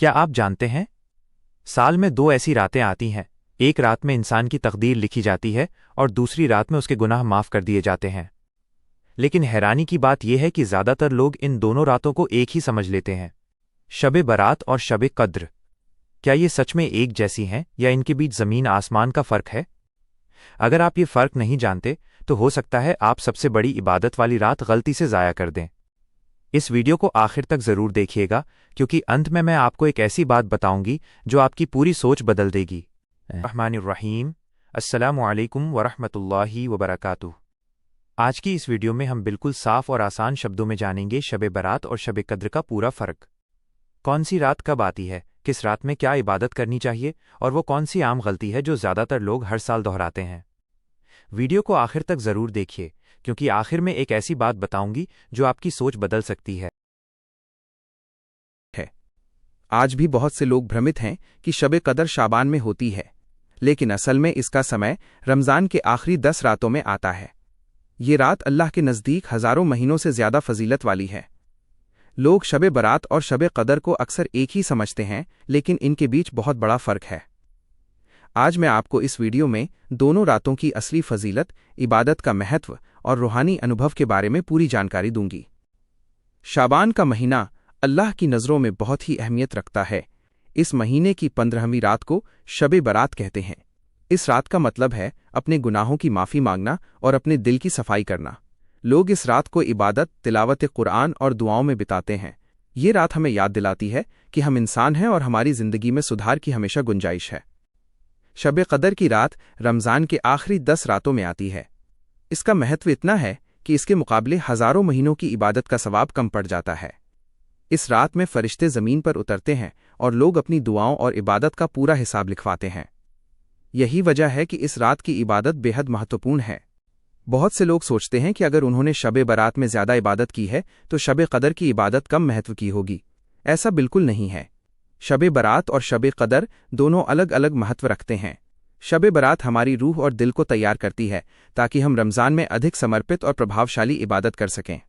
क्या आप जानते हैं, साल में दो ऐसी रातें आती हैं। एक रात में इंसान की तकदीर लिखी जाती है और दूसरी रात में उसके गुनाह माफ़ कर दिए जाते हैं। लेकिन हैरानी की बात यह है कि ज़्यादातर लोग इन दोनों रातों को एक ही समझ लेते हैं, शब बारात और शब कद्र। क्या ये सच में एक जैसी हैं या इनके बीच ज़मीन आसमान का फ़र्क है? अगर आप ये फ़र्क नहीं जानते तो हो सकता है आप सबसे बड़ी इबादत वाली रात गलती से ज़ाया कर दें। इस वीडियो को आखिर तक ज़रूर देखिएगा, क्योंकि अंत में मैं आपको एक ऐसी बात बताऊंगी जो आपकी पूरी सोच बदल देगी। रहमानिर्रहीम। अस्सलामु अलैकुम वरहमतुल्लाहि वबरकातुहू। आज की इस वीडियो में हम बिल्कुल साफ और आसान शब्दों में जानेंगे शब बारात और शब कद्र का पूरा फ़र्क। कौन सी रात कब आती है, किस रात में क्या इबादत करनी चाहिए, और वो कौन सी आम गलती है जो ज़्यादातर लोग हर साल दोहराते हैं। वीडियो को आखिर तक ज़रूर देखिए, क्योंकि आखिर में एक ऐसी बात बताऊंगी जो आपकी सोच बदल सकती है। आज भी बहुत से लोग भ्रमित हैं कि शब कदर शाबान में होती है, लेकिन असल में इसका समय रमज़ान के आखिरी 10 रातों में आता है। ये रात अल्लाह के नज़दीक हज़ारों महीनों से ज़्यादा फजीलत वाली है। लोग शब बारात और शब कदर को अक्सर एक ही समझते हैं, लेकिन इनके बीच बहुत बड़ा फ़र्क है। आज मैं आपको इस वीडियो में दोनों रातों की असली फजीलत, इबादत का महत्व और रूहानी अनुभव के बारे में पूरी जानकारी दूंगी। शाबान का महीना अल्लाह की नज़रों में बहुत ही अहमियत रखता है। इस महीने की 15वीं रात को शब बारात कहते हैं। इस रात का मतलब है अपने गुनाहों की माफ़ी मांगना और अपने दिल की सफाई करना। लोग इस रात को इबादत, तिलावत कुरान और दुआओं में बिताते हैं। ये रात हमें याद दिलाती है कि हम इंसान हैं और हमारी ज़िंदगी में सुधार की हमेशा गुंजाइश है। शब कदर की रात रमज़ान के आखिरी 10 रातों में आती है। इसका महत्व इतना है कि इसके मुकाबले हज़ारों महीनों की इबादत का सवाब कम पड़ जाता है। इस रात में फ़रिश्ते ज़मीन पर उतरते हैं और लोग अपनी दुआओं और इबादत का पूरा हिसाब लिखवाते हैं। यही वजह है कि इस रात की इबादत बेहद महत्वपूर्ण है। बहुत से लोग सोचते हैं कि अगर उन्होंने शब बारात में ज़्यादा इबादत की है तो शब कदर की इबादत कम महत्व की होगी। ऐसा बिल्कुल नहीं है। शब बारात और शब कदर दोनों अलग अलग महत्व रखते हैं। शब बारात हमारी रूह और दिल को तैयार करती है ताकि हम रमज़ान में अधिक समर्पित और प्रभावशाली इबादत कर सकें।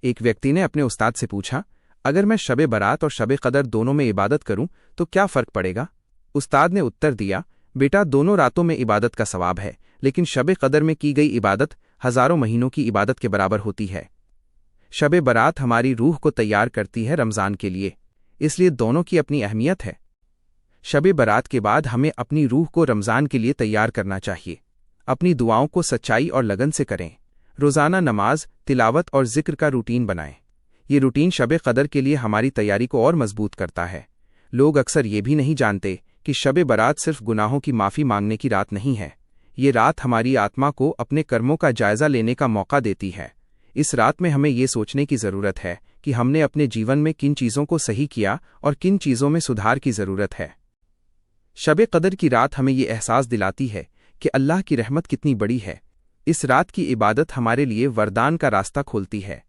एक व्यक्ति ने अपने उस्ताद से पूछा, अगर मैं शब बारात और शब कदर दोनों में इबादत करूं तो क्या फ़र्क पड़ेगा? उस्ताद ने उत्तर दिया, बेटा, दोनों रातों में इबादत का सवाब है, लेकिन शब कदर में की गई इबादत हज़ारों महीनों की इबादत के बराबर होती है। शब बारात हमारी रूह को तैयार करती है रमज़ान के लिए, इसलिए दोनों की अपनी अहमियत है। शब बारात के बाद हमें अपनी रूह को रमज़ान के लिए तैयार करना चाहिए। अपनी दुआओं को सच्चाई और लगन से करें। रोज़ाना नमाज, तिलावत और ज़िक्र का रूटीन बनाएं। ये रूटीन शब कदर के लिए हमारी तैयारी को और मजबूत करता है। लोग अक्सर ये भी नहीं जानते कि शब बारात सिर्फ गुनाहों की माफ़ी मांगने की रात नहीं है। ये रात हमारी आत्मा को अपने कर्मों का जायज़ा लेने का मौका देती है। इस रात में हमें ये सोचने की ज़रूरत है कि हमने अपने जीवन में किन चीज़ों को सही किया और किन चीज़ों में सुधार की ज़रूरत है। शब कदर की रात हमें ये एहसास दिलाती है कि अल्लाह की रहमत कितनी बड़ी है। इस रात की इबादत हमारे लिए वरदान का रास्ता खोलती है।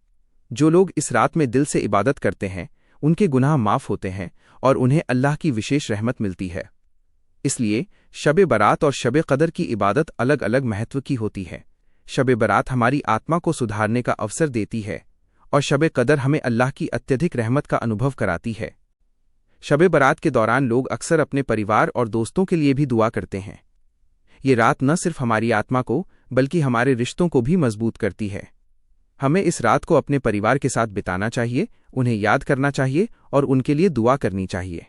जो लोग इस रात में दिल से इबादत करते हैं, उनके गुनाह माफ़ होते हैं और उन्हें अल्लाह की विशेष रहमत मिलती है। इसलिए शब बारात और शब कदर की इबादत अलग अलग महत्व की होती है। शब बारात हमारी आत्मा को सुधारने का अवसर देती है और शब कदर हमें अल्लाह की अत्यधिक रहमत का अनुभव कराती है। शब बारात के दौरान लोग अक्सर अपने परिवार और दोस्तों के लिए भी दुआ करते हैं। ये रात न सिर्फ हमारी आत्मा को बल्कि हमारे रिश्तों को भी मजबूत करती है। हमें इस रात को अपने परिवार के साथ बिताना चाहिए, उन्हें याद करना चाहिए और उनके लिए दुआ करनी चाहिए।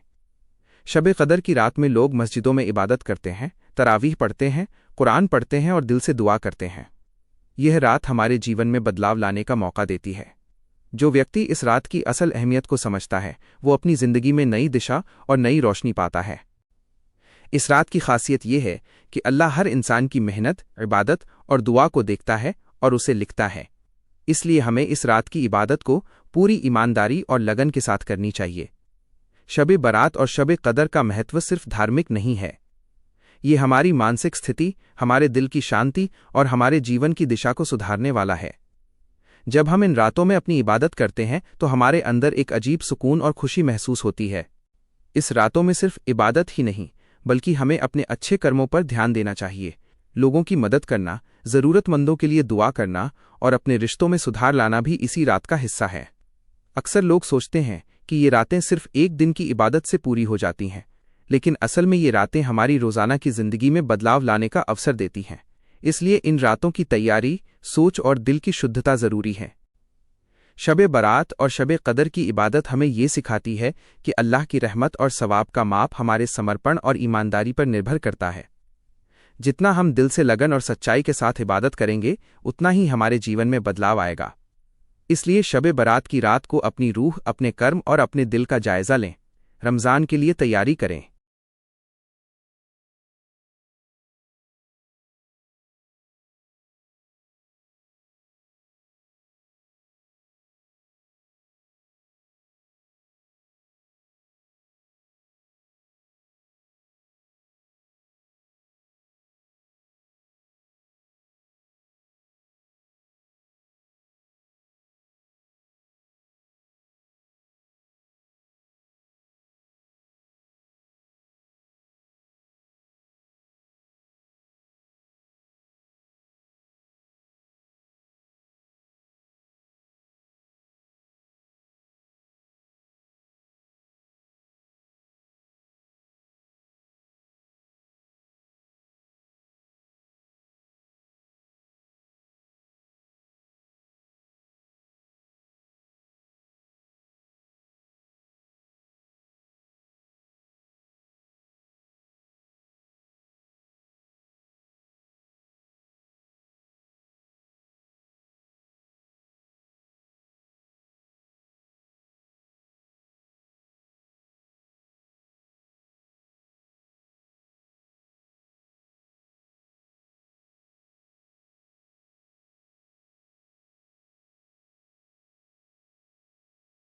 शब कदर की रात में लोग मस्जिदों में इबादत करते हैं, तरावीह पढ़ते हैं, कुरान पढ़ते हैं और दिल से दुआ करते हैं। यह रात हमारे जीवन में बदलाव लाने का मौका देती है। जो व्यक्ति इस रात की असल अहमियत को समझता है, वो अपनी ज़िंदगी में नई दिशा और नई रोशनी पाता है। इस रात की खासियत यह है कि अल्लाह हर इंसान की मेहनत, इबादत और दुआ को देखता है और उसे लिखता है। इसलिए हमें इस रात की इबादत को पूरी ईमानदारी और लगन के साथ करनी चाहिए। शब बारात और शब कदर का महत्व सिर्फ धार्मिक नहीं है। ये हमारी मानसिक स्थिति, हमारे दिल की शांति और हमारे जीवन की दिशा को सुधारने वाला है। जब हम इन रातों में अपनी इबादत करते हैं तो हमारे अंदर एक अजीब सुकून और खुशी महसूस होती है। इस रातों में सिर्फ इबादत ही नहीं, बल्कि हमें अपने अच्छे कर्मों पर ध्यान देना चाहिए। लोगों की मदद करना, ज़रूरतमंदों के लिए दुआ करना और अपने रिश्तों में सुधार लाना भी इसी रात का हिस्सा है। अक्सर लोग सोचते हैं कि ये रातें सिर्फ एक दिन की इबादत से पूरी हो जाती हैं, लेकिन असल में ये रातें हमारी रोज़ाना की ज़िंदगी में बदलाव लाने का अवसर देती हैं। इसलिए इन रातों की तैयारी, सोच और दिल की शुद्धता ज़रूरी है। शब बरात और शब कदर की इबादत हमें ये सिखाती है कि अल्लाह की रहमत और सवाब का माप हमारे समर्पण और ईमानदारी पर निर्भर करता है। जितना हम दिल से लगन और सच्चाई के साथ इबादत करेंगे, उतना ही हमारे जीवन में बदलाव आएगा। इसलिए शब बरात की रात को अपनी रूह, अपने कर्म और अपने दिल का जायज़ा लें। रमज़ान के लिए तैयारी करें।